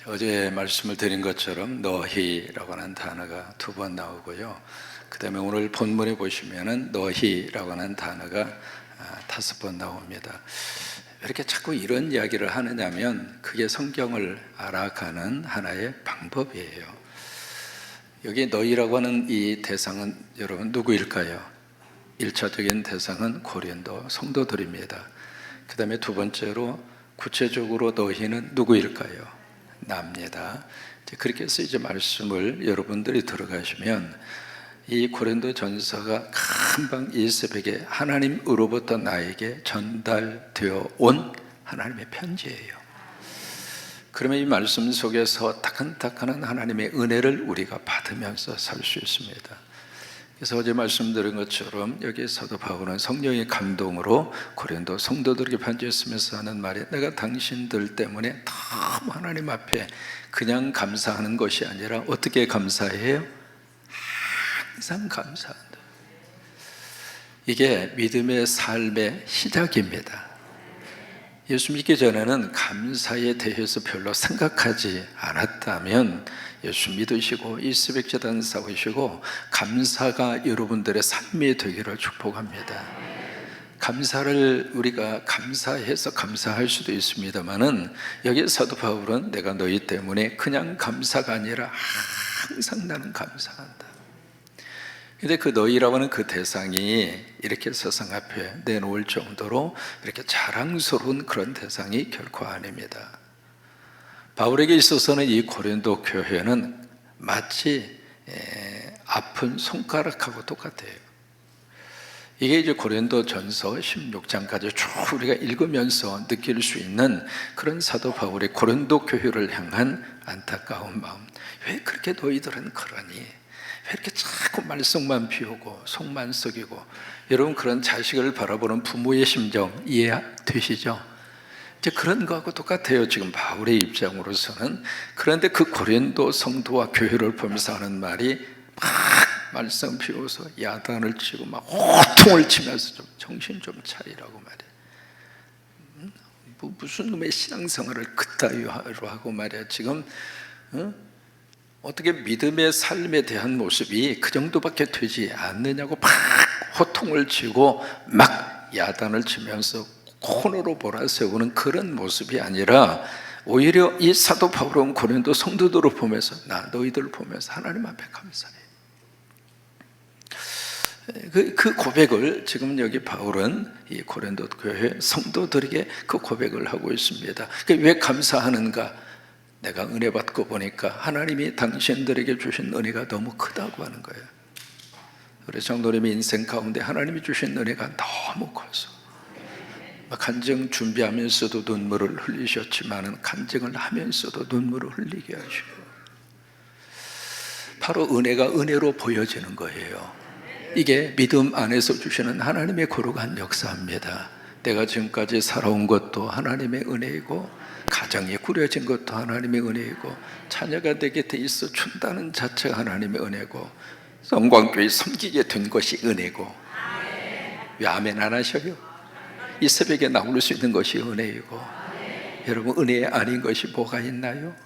어제 말씀을 드린 것처럼 너희라고 하는 단어가 2번 나오고요. 그 다음에 오늘 본문에 보시면은 너희라고 하는 단어가 5번 나옵니다. 왜 이렇게 자꾸 이런 이야기를 하느냐면 그게 성경을 알아가는 하나의 방법이에요. 여기 너희라고 하는 이 대상은 여러분 누구일까요? 1차적인 대상은 고린도 성도들입니다. 그 다음에 두 번째로 구체적으로 너희는 누구일까요? 납니다. 그렇게 해서 이제 말씀을 여러분들이 들어가시면 이 고린도 전서가 금방 이 새벽에 하나님으로부터 나에게 전달되어 온 하나님의 편지예요. 그러면 이 말씀 속에서 따끈따끈한 하나님의 은혜를 우리가 받으면서 살 수 있습니다. 그래서 어제 말씀드린 것처럼 여기 사도 바울은 성령의 감동으로 고린도 성도들에게 편지했으면서 하는 말이, 내가 당신들 때문에 너무 하나님 앞에 그냥 감사하는 것이 아니라 어떻게 감사해요? 항상 감사한다. 이게 믿음의 삶의 시작입니다. 예수 믿기 전에는 감사에 대해서 별로 생각하지 않았다면 예수 믿으시고 이 새벽제단 사오시고 감사가 여러분들의 삶이 되기를 축복합니다. 감사를 우리가 감사해서 감사할 수도 있습니다만은 여기 사도 바울은 내가 너희 때문에 그냥 감사가 아니라 항상 나는 감사한다. 근데 그 너희라고 하는 그 대상이 이렇게 세상 앞에 내놓을 정도로 이렇게 자랑스러운 그런 대상이 결코 아닙니다. 바울에게 있어서는 이 고린도 교회는 마치 아픈 손가락하고 똑같아요. 이게 이제 고린도 전서 16장까지 쭉 우리가 읽으면서 느낄 수 있는 그런 사도 바울의 고린도 교회를 향한 안타까운 마음. 왜 그렇게 너희들은 그러니? 왜 이렇게 자꾸 말썽만 피우고 속만 썩이고? 여러분, 그런 자식을 바라보는 부모의 심정 이해되시죠? 이제 그런 거하고 똑같아요, 지금 바울의 입장으로서는. 그런데 그 고린도 성도와 교회를 보면서 하는 말이 막 말썽 피워서 야단을 치고 막 호통을 치면서 좀 정신 좀 차리라고 말이야. 무슨 놈의 신앙생활을 그따위로 하고 말이야. 지금 어떻게 믿음의 삶에 대한 모습이 그 정도밖에 되지 않느냐고 막 호통을 치고 막 야단을 치면서 코너로 몰아세우는 그런 모습이 아니라 오히려 이 사도 바울은 고린도 성도들을 보면서, 나 너희들을 보면서 하나님 앞에 감사해. 그 고백을 지금 여기 바울은 이 고린도 교회 성도들에게 그 고백을 하고 있습니다. 왜 감사하는가? 내가 은혜 받고 보니까 하나님이 당신들에게 주신 은혜가 너무 크다고 하는 거예요. 우리 장로님의 인생 가운데 하나님이 주신 은혜가 너무 커서 간증 준비하면서도 눈물을 흘리셨지만 간증을 하면서도 눈물을 흘리게 하시고, 바로 은혜가 은혜로 보여지는 거예요. 이게 믿음 안에서 주시는 하나님의 거룩한 역사입니다. 내가 지금까지 살아온 것도 하나님의 은혜이고, 가정이 꾸려진 것도 하나님의 은혜이고, 자녀가 내 곁에 있어 준다는 자체가 하나님의 은혜고, 성광교회 섬기게 된 것이 은혜고. 왜 아멘 안 하셔요? 이 새벽에 나올 수 있는 것이 은혜이고, 여러분, 은혜 아닌 것이 뭐가 있나요?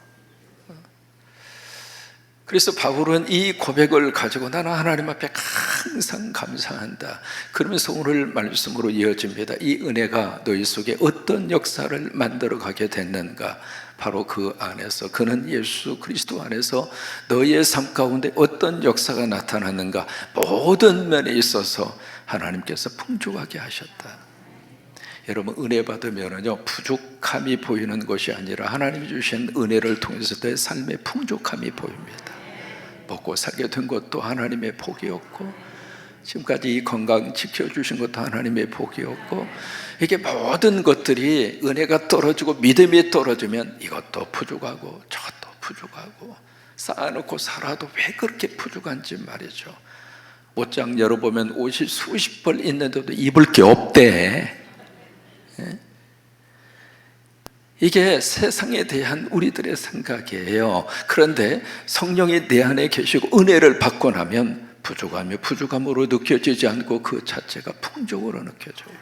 그래서 바울은 이 고백을 가지고 나는 하나님 앞에 항상 감사한다. 그러면서 오늘 말씀으로 이어집니다. 이 은혜가 너희 속에 어떤 역사를 만들어 가게 됐는가? 바로 그 안에서, 그는 예수 그리스도 안에서 너희의 삶 가운데 어떤 역사가 나타났는가? 모든 면에 있어서 하나님께서 풍족하게 하셨다. 여러분, 은혜 받으면은요, 부족함이 보이는 것이 아니라 하나님이 주신 은혜를 통해서 내 삶의 풍족함이 보입니다. 먹고 살게 된 것도 하나님의 복이었고, 지금까지 이 건강 지켜주신 것도 하나님의 복이었고, 이게 모든 것들이 은혜가 떨어지고 믿음이 떨어지면 이것도 부족하고 저것도 부족하고, 쌓아놓고 살아도 왜 그렇게 부족한지 말이죠. 옷장 열어보면 옷이 수십 벌 있는데도 입을 게 없대. 이게 세상에 대한 우리들의 생각이에요. 그런데 성령이 내 안에 계시고 은혜를 받고 나면 부족하며 부족함으로 느껴지지 않고 그 자체가 풍족으로 느껴져요.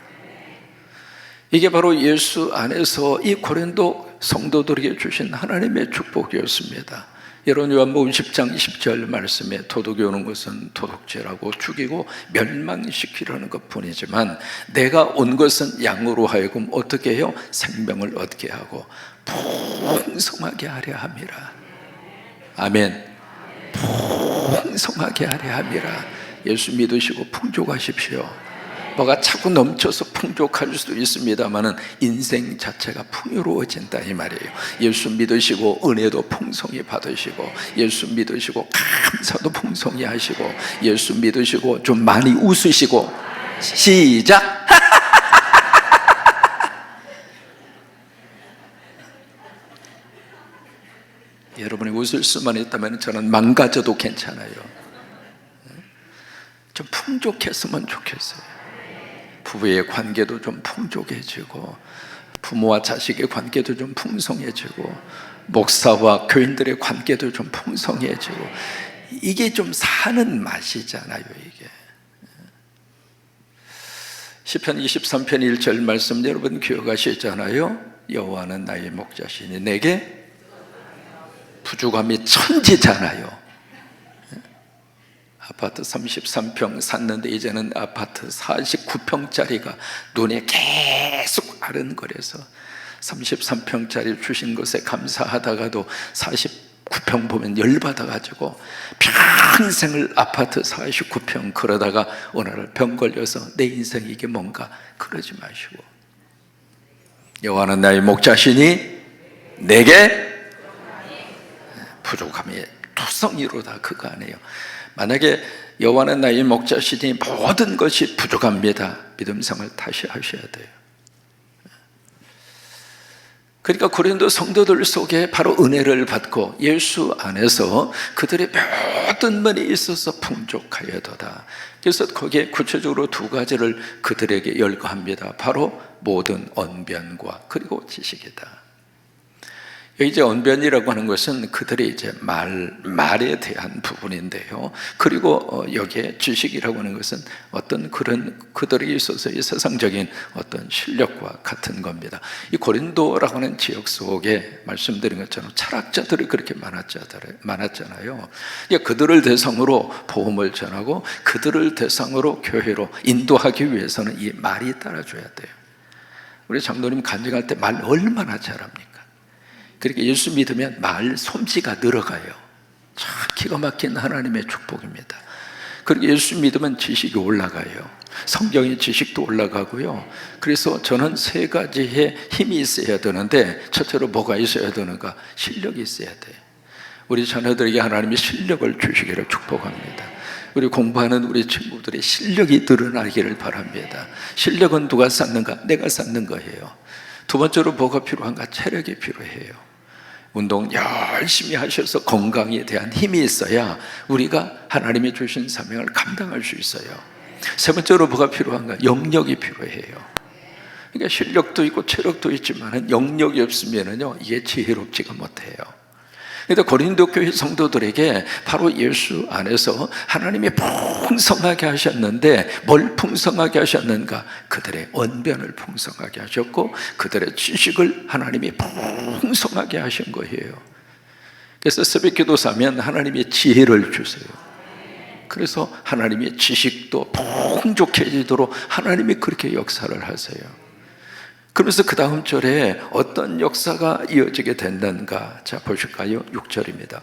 이게 바로 예수 안에서 이 고린도 성도들에게 주신 하나님의 축복이었습니다. 여러분, 요한복음 10장 10절 말씀에 도둑이 오는 것은 도둑질하고 죽이고 멸망시키려는 것뿐이지만 내가 온 것은 양으로 하여금 어떻게 해요? 생명을 얻게 하고 풍성하게 하려 함이라. 아멘. 풍성하게 하려 함이라. 예수 믿으시고 풍족하십시오. 뭐가 자꾸 넘쳐서 풍족할 수도 있습니다만은 인생 자체가 풍요로워진다 이 말이에요. 예수 믿으시고 은혜도 풍성히 받으시고, 예수 믿으시고 감사도 풍성히 하시고, 예수 믿으시고 좀 많이 웃으시고. 시작. 여러분이 웃을 수만 있다면 저는 망가져도 괜찮아요. 좀 풍족했으면 좋겠어요. 부부의 관계도 좀 풍족해지고, 부모와 자식의 관계도 좀 풍성해지고, 목사와 교인들의 관계도 좀 풍성해지고, 이게 좀 사는 맛이잖아요. 이게 시편 23편 1절 말씀 여러분 기억하시잖아요. 여호와는 나의 목자시니 내게 부족함이 천지잖아요. 아파트 33평 샀는데 이제는 아파트 49평짜리가 눈에 계속 아른거려서 33평짜리 주신 것에 감사하다가도 49평 보면 열받아가지고 평생을 아파트 49평 그러다가 어느 날 병 걸려서 내 인생 이게 뭔가 그러지 마시고, 여호와는 나의 목자시니 내게 부족함이 투성이로다 그거 아니에요. 만약에 여호와는 나의 목자시니 모든 것이 부족합니다, 믿음생활 다시 하셔야 돼요. 그러니까 고린도 성도들 속에 바로 은혜를 받고 예수 안에서 그들의 모든 면에 있어서 풍족하여도다. 그래서 거기에 구체적으로 두 가지를 그들에게 열거합니다. 바로 모든 언변과 그리고 지식이다. 이제 언변이라고 하는 것은 그들의 이제 말에 대한 부분인데요. 그리고 여기에 지식이라고 하는 것은 어떤 그런 그들에게 있어서의 세상적인 어떤 실력과 같은 겁니다. 이 고린도라고 하는 지역 속에 말씀드린 것처럼 철학자들이 그렇게 많았잖아요. 그들을 대상으로 복음을 전하고 그들을 대상으로 교회로 인도하기 위해서는 이 말이 따라줘야 돼요. 우리 장로님 간증할 때 말 얼마나 잘합니까? 그렇게 예수 믿으면 말 솜씨가 늘어가요. 참 기가 막힌 하나님의 축복입니다. 그리고 예수 믿으면 지식이 올라가요. 성경의 지식도 올라가고요. 그래서 저는 세 가지의 힘이 있어야 되는데, 첫째로 뭐가 있어야 되는가? 실력이 있어야 돼요. 우리 자녀들에게 하나님이 실력을 주시기를 축복합니다. 우리 공부하는 우리 친구들의 실력이 늘어나기를 바랍니다. 실력은 누가 쌓는가? 내가 쌓는 거예요. 두 번째로 뭐가 필요한가? 체력이 필요해요. 운동 열심히 하셔서 건강에 대한 힘이 있어야 우리가 하나님이 주신 사명을 감당할 수 있어요. 세 번째로 뭐가 필요한가? 영역이 필요해요. 그러니까 실력도 있고 체력도 있지만 영역이 없으면요 이게 지혜롭지가 못해요. 그런데 고린도 교회 성도들에게 바로 예수 안에서 하나님이 풍성하게 하셨는데 뭘 풍성하게 하셨는가? 그들의 언변을 풍성하게 하셨고 그들의 지식을 하나님이 풍성하게 하신 거예요. 그래서 새벽기도 사면 하나님의 지혜를 주세요. 그래서 하나님의 지식도 풍족해지도록 하나님이 그렇게 역사를 하세요. 그러면서 그 다음 절에 어떤 역사가 이어지게 된다는가? 자, 보실까요? 6절입니다.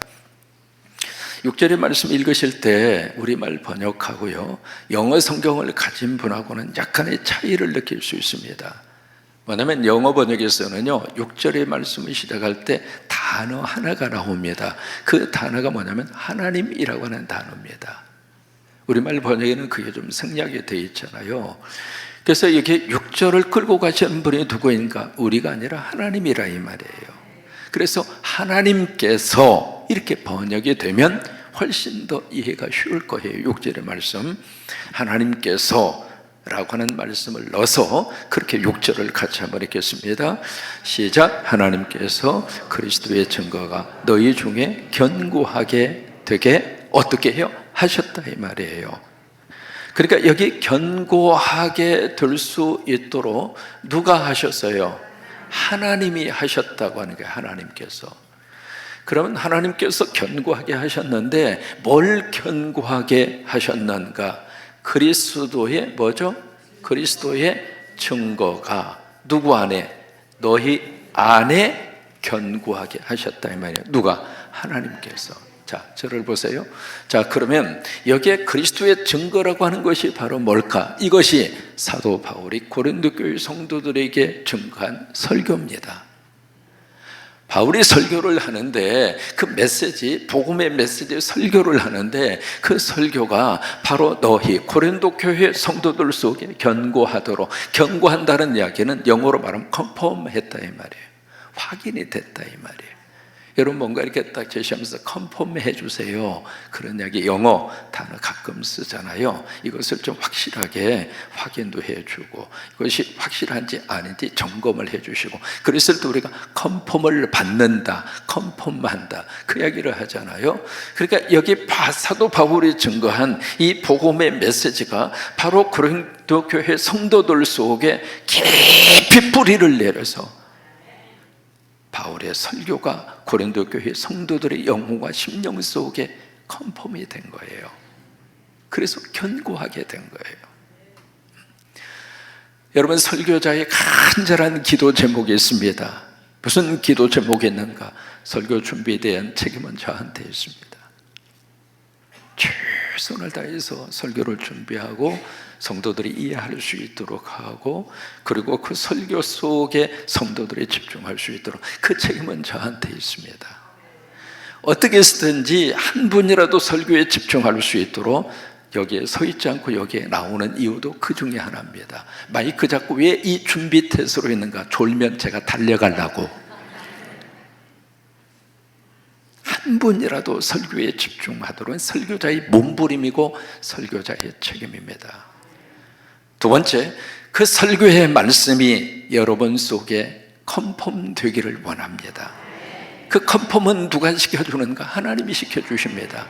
6절의 말씀 읽으실 때 우리말 번역하고요, 영어 성경을 가진 분하고는 약간의 차이를 느낄 수 있습니다. 뭐냐면 영어 번역에서는요 6절의 말씀을 시작할 때 단어 하나가 나옵니다. 그 단어가 뭐냐면 하나님이라고 하는 단어입니다. 우리말 번역에는 그게 좀 생략이 되어 있잖아요. 그래서 이렇게 6절을 끌고 가시는 분이 누구인가? 우리가 아니라 하나님이라 이 말이에요. 그래서 하나님께서 이렇게 번역이 되면 훨씬 더 이해가 쉬울 거예요. 6절의 말씀 하나님께서 라고 하는 말씀을 넣어서 그렇게 6절을 같이 한번 읽겠습니다. 시작. 하나님께서 그리스도의 증거가 너희 중에 견고하게 되게 어떻게 해요? 하셨다 이 말이에요. 그러니까 여기 견고하게 될 수 있도록 누가 하셨어요? 하나님이 하셨다고 하는 거예요. 하나님께서. 그러면 하나님께서 견고하게 하셨는데 뭘 견고하게 하셨는가? 그리스도의 뭐죠? 그리스도의 증거가 누구 안에? 너희 안에 견고하게 하셨다 이 말이에요. 누가? 하나님께서. 자, 저를 보세요. 자, 그러면 여기에 그리스도의 증거라고 하는 것이 바로 뭘까? 이것이 사도 바울이 고린도 교회 성도들에게 증거한 설교입니다. 바울이 설교를 하는데 그 메시지, 복음의 메시지 설교를 하는데 그 설교가 바로 너희 고린도 교회 성도들 속에 견고하도록, 견고한다는 이야기는 영어로 말하면 컨펌했다 이 말이에요. 확인이 됐다 이 말이에요. 여러분 뭔가 이렇게 딱 제시하면서 컨펌해 주세요, 그런 이야기 영어 단어 가끔 쓰잖아요. 이것을 좀 확실하게 확인도 해주고 이것이 확실한지 아닌지 점검을 해주시고, 그랬을 때 우리가 컨펌을 받는다, 컨펌한다 그 이야기를 하잖아요. 그러니까 여기 사도 바울이 증거한 이 복음의 메시지가 바로 고린도 교회 성도들 속에 깊이 뿌리를 내려서 바울의 설교가 고린도 교회 성도들의 영혼과 심령 속에 컨펌이 된 거예요. 그래서 견고하게 된 거예요. 여러분, 설교자의 간절한 기도 제목이 있습니다. 무슨 기도 제목이 있는가? 설교 준비에 대한 책임은 저한테 있습니다. 최선을 다해서 설교를 준비하고 성도들이 이해할 수 있도록 하고, 그리고 그 설교 속에 성도들이 집중할 수 있도록 그 책임은 저한테 있습니다. 어떻게 해서든지 한 분이라도 설교에 집중할 수 있도록 여기에 서 있지 않고 여기에 나오는 이유도 그 중에 하나입니다. 마이크 잡고 왜 이 준비 태세로 있는가? 졸면 제가 달려가려고. 한 분이라도 설교에 집중하도록 설교자의 몸부림이고 설교자의 책임입니다. 두 번째, 그 설교의 말씀이 여러분 속에 컨펌 되기를 원합니다. 그 컨펌은 누가 시켜주는가? 하나님이 시켜주십니다.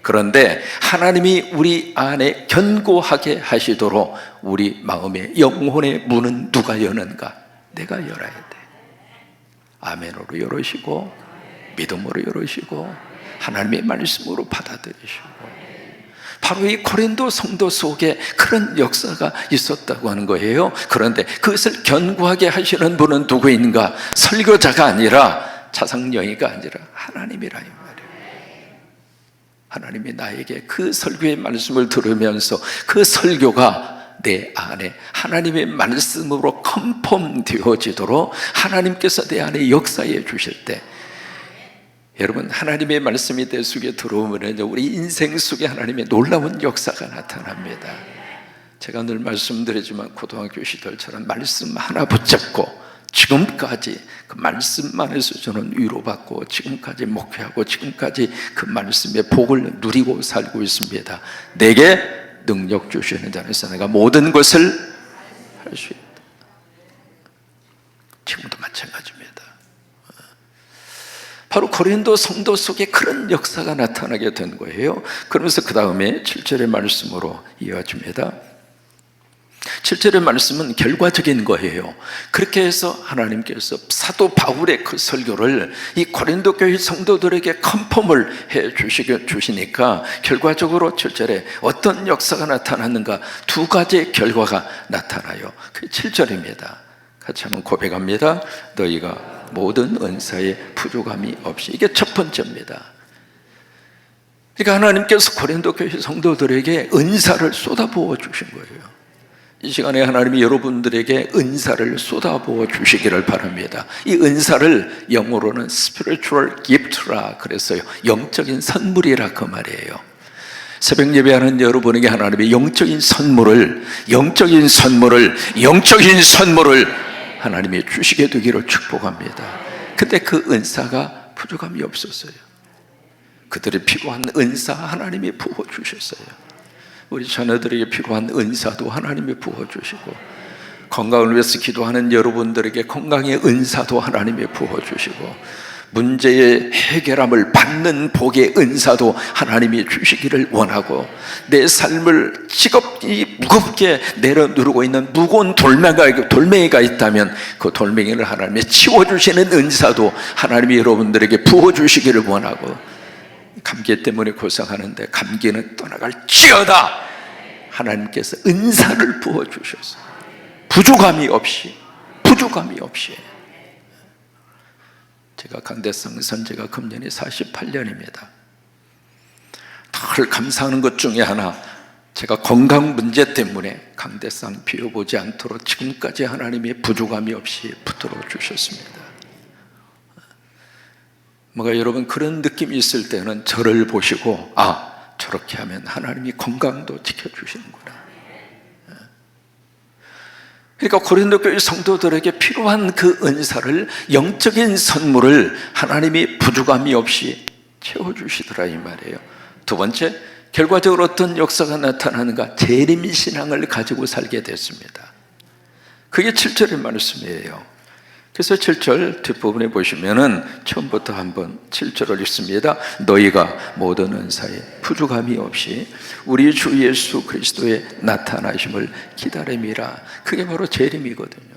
그런데 하나님이 우리 안에 견고하게 하시도록 우리 마음의 영혼의 문은 누가 여는가? 내가 열어야 돼. 아멘으로 열으시고 믿음으로 열으시고 하나님의 말씀으로 받아들이시고, 바로 이 고린도 성도 속에 그런 역사가 있었다고 하는 거예요. 그런데 그것을 견고하게 하시는 분은 누구인가? 설교자가 아니라 차상령이가 아니라 하나님이라 이 말이에요. 하나님이 나에게 그 설교의 말씀을 들으면서 그 설교가 내 안에 하나님의 말씀으로 컨펌 되어지도록 하나님께서 내 안에 역사해 주실 때, 여러분, 하나님의 말씀이 내 속에 들어오면 우리 인생 속에 하나님의 놀라운 역사가 나타납니다. 제가 늘 말씀드리지만 고등학교 시절처럼 말씀 하나 붙잡고 지금까지 그 말씀 안에서 저는 위로받고 지금까지 목회하고 지금까지 그 말씀의 복을 누리고 살고 있습니다. 내게 능력 주시는 자에서 내가 모든 것을 할 수 있다. 지금도 마찬가지입니다. 바로 고린도 성도 속에 그런 역사가 나타나게 된 거예요. 그러면서 그 다음에 7절의 말씀으로 이어집니다. 7절의 말씀은 결과적인 거예요. 그렇게 해서 하나님께서 사도 바울의 그 설교를 이 고린도 교회 성도들에게 컨펌을 해 주시니까 결과적으로 7절에 어떤 역사가 나타났는가? 두 가지의 결과가 나타나요. 그 7절입니다. 같이 한번 고백합니다. 너희가 모든 은사에 부족함이 없이. 이게 첫 번째입니다. 그러니까 하나님께서 고린도 교회 성도들에게 은사를 쏟아부어 주신 거예요. 이 시간에 하나님이 여러분들에게 은사를 쏟아부어 주시기를 바랍니다. 이 은사를 영어로는 spiritual gift라 그랬어요. 영적인 선물이라 그 말이에요. 새벽 예배하는 여러분에게 하나님의 영적인 선물을 하나님이 주시게 되기를 축복합니다. 근데 그 은사가 부족함이 없었어요. 그들이 필요한 은사 하나님이 부어주셨어요. 우리 자녀들에게 필요한 은사도 하나님이 부어주시고, 건강을 위해서 기도하는 여러분들에게 건강의 은사도 하나님이 부어주시고, 문제의 해결함을 받는 복의 은사도 하나님이 주시기를 원하고, 내 삶을 지겹게 무겁게 내려누르고 있는 무거운 돌멩이가 있다면 그 돌멩이를 하나님이 치워주시는 은사도 하나님이 여러분들에게 부어주시기를 원하고, 감기 때문에 고생하는데 감기는 떠나갈지어다 하나님께서 은사를 부어주셔서 부족함이 없이 제가 강대상 선제가 금년이 48년입니다. 늘 감사하는 것 중에 하나, 제가 건강 문제 때문에 강대상 비워보지 않도록 지금까지 하나님이 부족함이 없이 붙들어 주셨습니다. 뭔가 여러분 그런 느낌이 있을 때는 저를 보시고, 아, 저렇게 하면 하나님이 건강도 지켜주시는구나. 그러니까 고린도 교회 성도들에게 필요한 그 은사를, 영적인 선물을 하나님이 부족함이 없이 채워주시더라 이 말이에요. 두 번째, 결과적으로 어떤 역사가 나타나는가? 재림신앙을 가지고 살게 됐습니다. 그게 7절의 말씀이에요. 그래서 7절 뒷부분에 보시면은 처음부터 한번 7절을 읽습니다. 너희가 모든 은사에 부족함이 없이 우리 주 예수 그리스도의 나타나심을 기다림이라. 그게 바로 재림이거든요.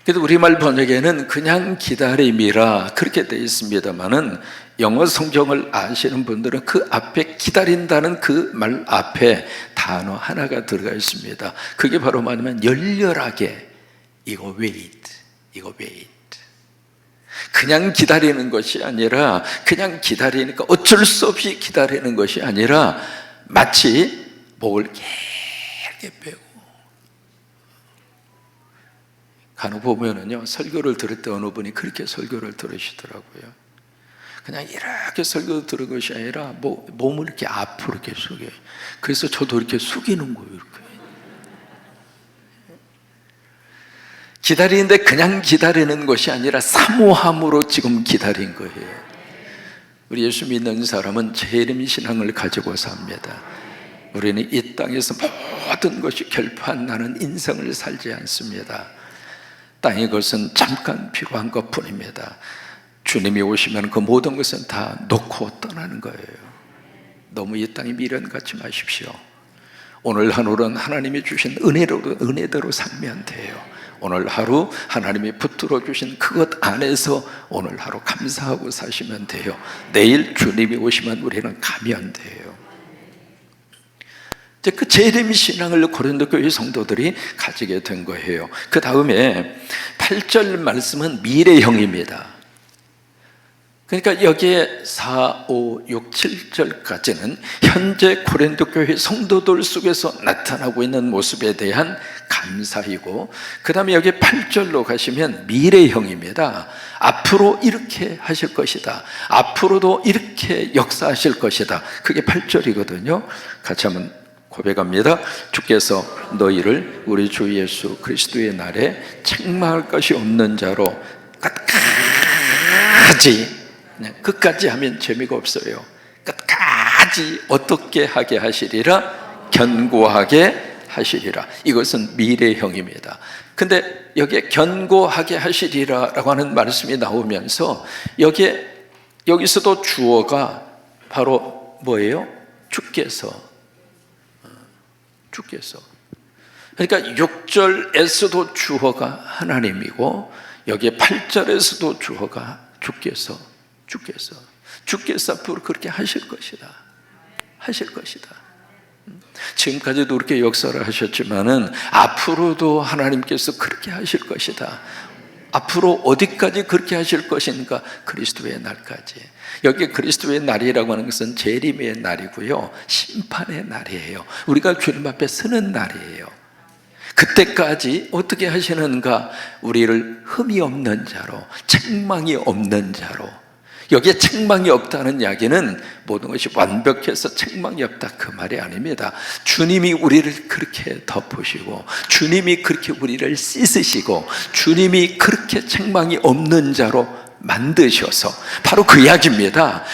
그래도 우리말 번역에는 그냥 기다림이라 그렇게 되어 있습니다만은, 영어 성경을 아시는 분들은 그 앞에 기다린다는 그 말 앞에 단어 하나가 들어가 있습니다. 그게 바로 뭐냐면 열렬하게, 이거 wait. 그냥 기다리는 것이 아니라, 그냥 기다리니까 어쩔 수 없이 기다리는 것이 아니라, 마치 목을 길게 빼고. 간혹 보면은요, 설교를 들을 때 어느 분이 그렇게 설교를 들으시더라고요. 그냥 이렇게 설교 들은 것이 아니라 몸을 이렇게 앞으로 이렇게 숙여요. 그래서 저도 이렇게 숙이는 거예요. 이렇게. 기다리는데 그냥 기다리는 것이 아니라 사모함으로 지금 기다린 거예요. 우리 예수 믿는 사람은 재림신앙을 가지고 삽니다. 우리는 이 땅에서 모든 것이 결판나는 인생을 살지 않습니다. 땅의 것은 잠깐 필요한 것뿐입니다. 주님이 오시면 그 모든 것은 다 놓고 떠나는 거예요. 너무 이 땅에 미련 갖지 마십시오. 오늘 하루는 하나님이 주신 은혜대로 살면 돼요. 오늘 하루 하나님이 붙들어 주신 그것 안에서 오늘 하루 감사하고 사시면 돼요. 내일 주님이 오시면 우리는 가면 돼요. 이제 그 재림신앙을 고린도 교회 성도들이 가지게 된 거예요. 그 다음에 8절 말씀은 미래형입니다. 그러니까 여기에 4, 5, 6, 7절까지는 현재 고린도 교회 성도들 속에서 나타나고 있는 모습에 대한 감사이고, 그 다음에 여기 8절로 가시면 미래형입니다. 앞으로 이렇게 하실 것이다, 앞으로도 이렇게 역사하실 것이다. 그게 8절이거든요. 같이 한번 고백합니다. 주께서 너희를 우리 주 예수 그리스도의 날에 책망할 것이 없는 자로 끝까지 하면 재미가 없어요. 끝까지 어떻게 하게 하시리라? 견고하게 하시리라. 이것은 미래형입니다. 근데 여기에 견고하게 하시리라 라고 하는 말씀이 나오면서 여기서도 주어가 바로 뭐예요? 주께서. 그러니까 6절에서도 주어가 하나님이고, 여기 8절에서도 주어가 주께서 앞으로 그렇게 하실 것이다. 지금까지도 그렇게 역사를 하셨지만은 앞으로도 하나님께서 그렇게 하실 것이다. 앞으로 어디까지 그렇게 하실 것인가? 그리스도의 날까지. 여기 그리스도의 날이라고 하는 것은 재림의 날이고요, 심판의 날이에요. 우리가 주님 앞에 서는 날이에요. 그때까지 어떻게 하시는가? 우리를 흠이 없는 자로, 책망이 없는 자로. 여기에 책망이 없다는 이야기는 모든 것이 완벽해서 책망이 없다 그 말이 아닙니다. 주님이 우리를 그렇게 덮으시고, 주님이 그렇게 우리를 씻으시고, 주님이 그렇게 책망이 없는 자로 만드셔서, 바로 그 이야기입니다.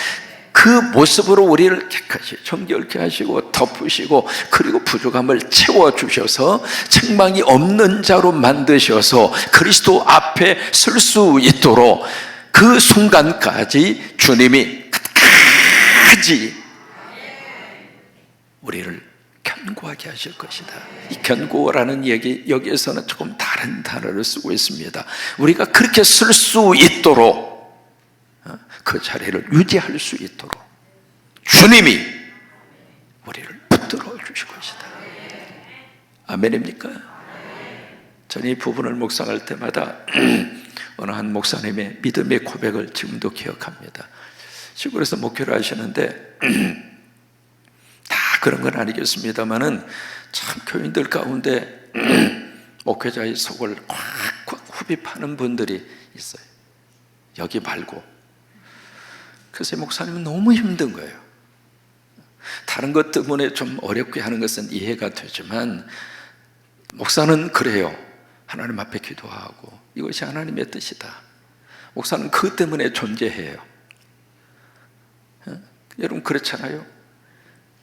그 모습으로 우리를 깨끗이 정결케 하시고 덮으시고, 그리고 부족함을 채워주셔서 책망이 없는 자로 만드셔서 그리스도 앞에 설 수 있도록, 그 순간까지 주님이 끝까지 우리를 견고하게 하실 것이다. 이 견고라는 얘기, 여기에서는 조금 다른 단어를 쓰고 있습니다. 우리가 그렇게 쓸 수 있도록, 그 자리를 유지할 수 있도록 주님이 우리를 붙들어 주실 것이다. 아멘입니까? 저는 이 부분을 묵상할 때마다 어느 한 목사님의 믿음의 고백을 지금도 기억합니다. 시골에서 목회를 하시는데 다 그런 건 아니겠습니다만은 참 교인들 가운데 목회자의 속을 꽉꽉 흡입하는 분들이 있어요. 여기 말고. 그래서 목사님은 너무 힘든 거예요. 다른 것 때문에 좀 어렵게 하는 것은 이해가 되지만 목사는 그래요. 하나님 앞에 기도하고 이것이 하나님의 뜻이다. 목사는 그것 때문에 존재해요. 여러분 그렇잖아요.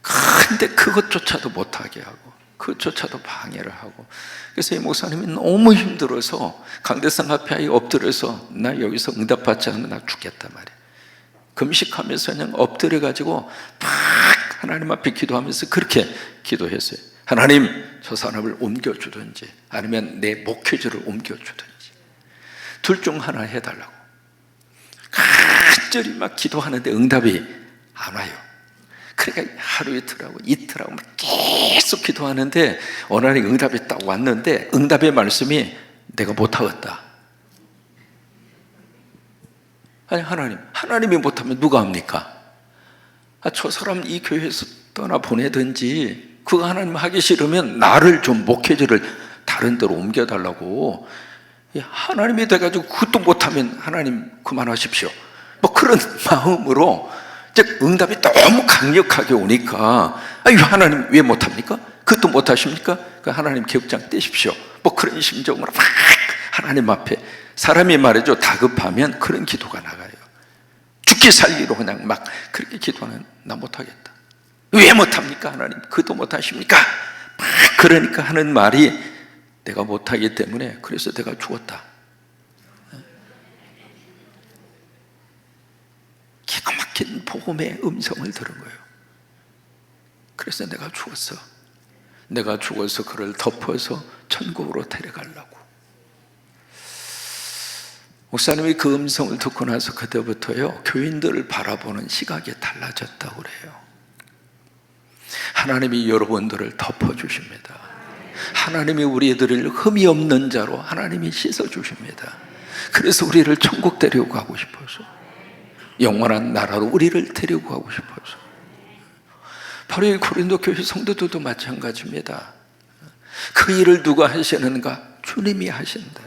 근데 그것조차도 못하게 하고 그것조차도 방해를 하고, 그래서 이 목사님이 너무 힘들어서 강대상 앞에 엎드려서 나 여기서 응답받지 않으면 나 죽겠단 말이에요. 금식하면서 그냥 엎드려가지고 막 하나님 앞에 기도하면서 그렇게 기도했어요. 하나님, 저 사람을 옮겨주든지 아니면 내 목회자를 옮겨주든지 둘 중 하나 해달라고 간절히 막 기도하는데 응답이 안 와요. 그러니까 하루 이틀하고 이틀하고 막 계속 기도하는데 어느 날 응답이 딱 왔는데 응답의 말씀이 내가 못하겠다. 아니 하나님이 못하면 누가 합니까? 저 사람 이 교회에서 떠나 보내든지 그거 하나님 하기 싫으면 나를 좀 목회자를 다른 데로 옮겨달라고. 하나님이 돼가지고 그것도 못하면 하나님 그만하십시오. 뭐 그런 마음으로 응답이 너무 강력하게 오니까 하나님 왜 못합니까? 그것도 못하십니까? 하나님 기억장 떼십시오. 뭐 그런 심정으로 막 하나님 앞에, 사람이 말이죠, 다급하면 그런 기도가 나가요. 죽기 살기로 그냥 막 그렇게 기도하는, 나 못하겠다. 왜 못합니까? 하나님 그것도 못하십니까? 막 그러니까 하는 말이 내가 못하기 때문에 그래서 내가 죽었다. 기가 막힌 복음의 음성을 들은 거예요. 그래서 내가 죽어서 그를 덮어서 천국으로 데려가려고. 목사님이 그 음성을 듣고 나서 그때부터요, 교인들을 바라보는 시각이 달라졌다고 그래요. 하나님이 여러분들을 덮어주십니다. 하나님이 우리들을 흠이 없는 자로 하나님이 씻어주십니다. 그래서 우리를 천국 데리고 가고 싶어서, 영원한 나라로 우리를 데리고 가고 싶어서. 바로 이 고린도 교회 성도들도 마찬가지입니다. 그 일을 누가 하시는가? 주님이 하신다.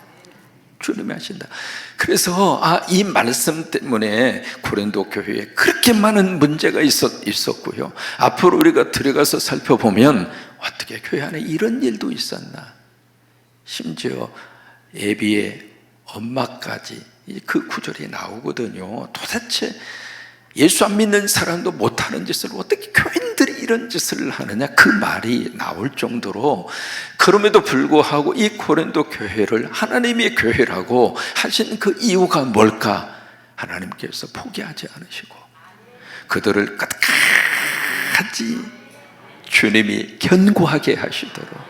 주님이 하신다. 그래서 이 말씀 때문에 고린도 교회에 그렇게 많은 문제가 있었고요. 앞으로 우리가 들어가서 살펴보면 어떻게 교회 안에 이런 일도 있었나. 심지어 애비의 엄마까지 그 구절이 나오거든요. 도대체 예수 안 믿는 사람도 못하는 짓을 어떻게 교인들이 이런 짓을 하느냐, 그 말이 나올 정도로. 그럼에도 불구하고 이 고린도 교회를 하나님의 교회라고 하신 그 이유가 뭘까? 하나님께서 포기하지 않으시고 그들을 끝까지 주님이 견고하게 하시도록.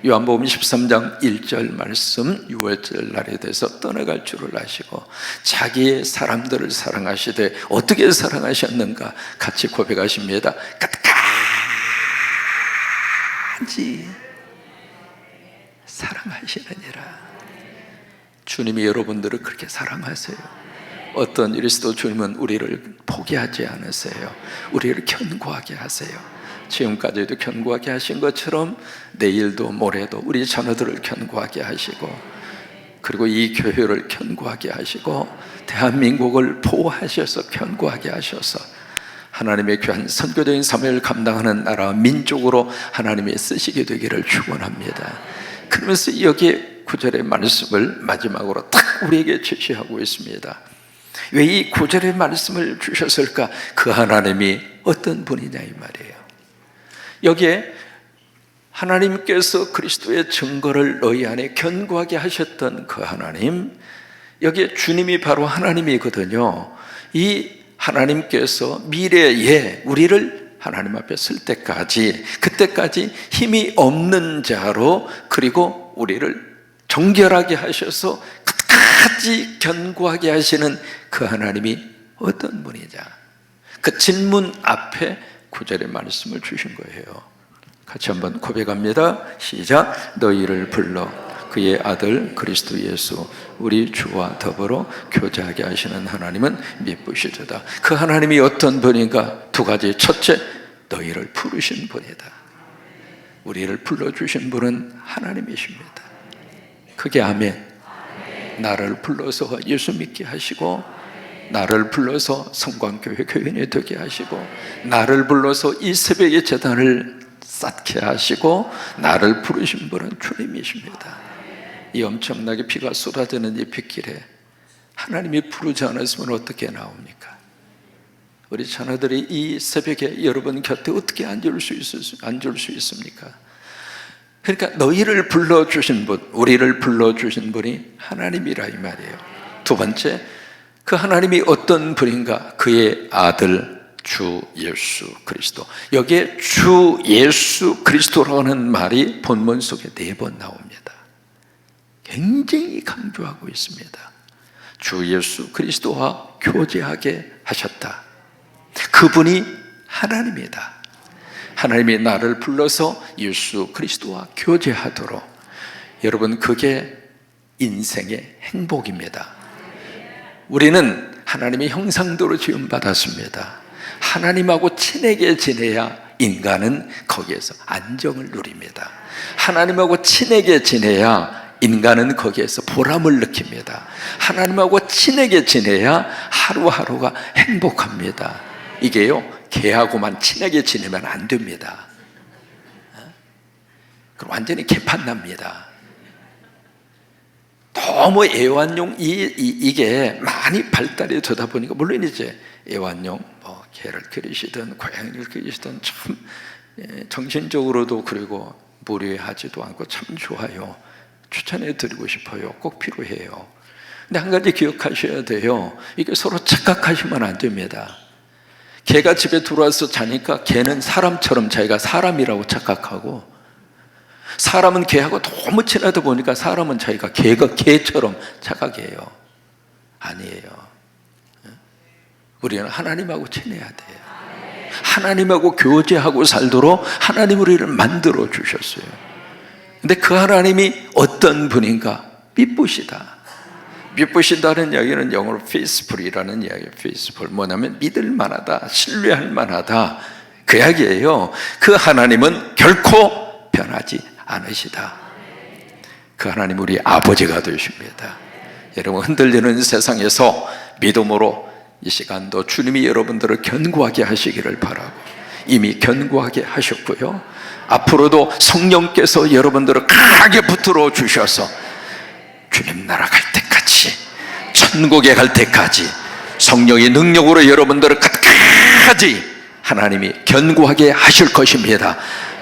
요한복음 13장 1절 말씀, 6월절 날에 대해서 떠나갈 줄을 아시고 자기의 사람들을 사랑하시되 어떻게 사랑하셨는가 같이 고백하십니다. 끝까지 사랑하시느니라. 주님이 여러분들을 그렇게 사랑하세요. 어떤 그리스도 주님은 우리를 포기하지 않으세요. 우리를 견고하게 하세요. 지금까지도 견고하게 하신 것처럼 내일도 모레도 우리 자녀들을 견고하게 하시고, 그리고 이 교회를 견고하게 하시고 대한민국을 보호하셔서 견고하게 하셔서 하나님의 귀한 선교적인 사명을 감당하는 나라와 민족으로 하나님이 쓰시게 되기를 축원합니다. 그러면서 여기에 9절의 말씀을 마지막으로 딱 우리에게 제시하고 있습니다. 왜 이 9절의 말씀을 주셨을까? 그 하나님이 어떤 분이냐 이 말이에요. 여기에 하나님께서 그리스도의 증거를 너희 안에 견고하게 하셨던 그 하나님, 여기에 주님이 바로 하나님이거든요. 이 하나님께서 미래에 우리를 하나님 앞에 설 때까지, 그때까지 힘이 없는 자로, 그리고 우리를 정결하게 하셔서 끝까지 견고하게 하시는 그 하나님이 어떤 분이냐, 그 질문 앞에 9절의 말씀을 주신 거예요. 같이 한번 고백합니다. 시작. 너희를 불러 그의 아들 그리스도 예수 우리 주와 더불어 교제하게 하시는 하나님은 미쁘시도다. 그 하나님이 어떤 분인가? 두 가지. 첫째, 너희를 부르신 분이다. 우리를 불러주신 분은 하나님이십니다. 그게 아멘. 나를 불러서 예수 믿게 하시고, 나를 불러서 성광교회 교인이 되게 하시고, 나를 불러서 이 새벽의 제단을 쌓게 하시고, 나를 부르신 분은 주님이십니다. 이 엄청나게 비가 쏟아지는 이 빗길에 하나님이 부르지 않았으면 어떻게 나옵니까? 우리 자녀들이 이 새벽에 여러분 곁에 어떻게 앉을 수 있습니까? 그러니까 너희를 불러주신 분, 우리를 불러주신 분이 하나님이라 이 말이에요. 두 번째, 그 하나님이 어떤 분인가? 그의 아들 주 예수 그리스도. 여기에 주 예수 그리스도라는 말이 본문 속에 4번 나옵니다. 굉장히 강조하고 있습니다. 주 예수 그리스도와 교제하게 하셨다. 그분이 하나님이다. 하나님이 나를 불러서 예수 그리스도와 교제하도록. 여러분, 그게 인생의 행복입니다. 우리는 하나님의 형상대로 지음받았습니다. 하나님하고 친하게 지내야 인간은 거기에서 안정을 누립니다. 하나님하고 친하게 지내야 인간은 거기에서 보람을 느낍니다. 하나님하고 친하게 지내야 하루하루가 행복합니다. 이게요, 개하고만 친하게 지내면 안 됩니다. 그럼 완전히 개판납니다. 너무 애완용 이게 많이 발달이 되다 보니까, 물론 이제 애완용 개를 기르시든 고양이를 기르시든 참 정신적으로도, 그리고 무례하지도 않고 참 좋아요. 추천해 드리고 싶어요. 꼭 필요해요. 근데 한 가지 기억하셔야 돼요. 이게 서로 착각하시면 안 됩니다. 개가 집에 들어와서 자니까 개는 사람처럼 자기가 사람이라고 착각하고, 사람은 개하고 너무 친하다 보니까 사람은 자기가 개가 개처럼 착각해요. 아니에요. 우리는 하나님하고 친해야 돼요. 하나님하고 교제하고 살도록 하나님 우리를 만들어 주셨어요. 근데 그 하나님이 어떤 분인가? 미쁘시다. 미쁘시다는 이야기는 영어로 faithful이라는 이야기예요. faithful. 뭐냐면 믿을 만하다, 신뢰할 만하다, 그 이야기예요. 그 하나님은 결코 변하지 않으시다. 그 하나님 우리 아버지가 되십니다. 여러분, 흔들리는 세상에서 믿음으로 이 시간도 주님이 여러분들을 견고하게 하시기를 바라고, 이미 견고하게 하셨고요, 앞으로도 성령께서 여러분들을 강하게 붙들어 주셔서 주님 나라 갈 때까지, 천국에 갈 때까지 성령의 능력으로 여러분들을 끝까지 하나님이 견고하게 하실 것입니다.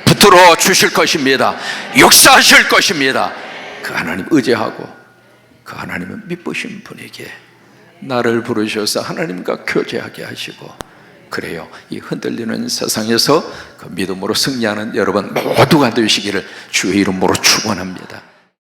붙들어 주실 것입니다. 역사하실 것입니다. 그 하나님 의지하고, 그 하나님은 미쁘신 분에게 나를 부르셔서 하나님과 교제하게 하시고, 그래요, 이 흔들리는 세상에서 그 믿음으로 승리하는 여러분 모두가 되시기를 주의 이름으로 축원합니다.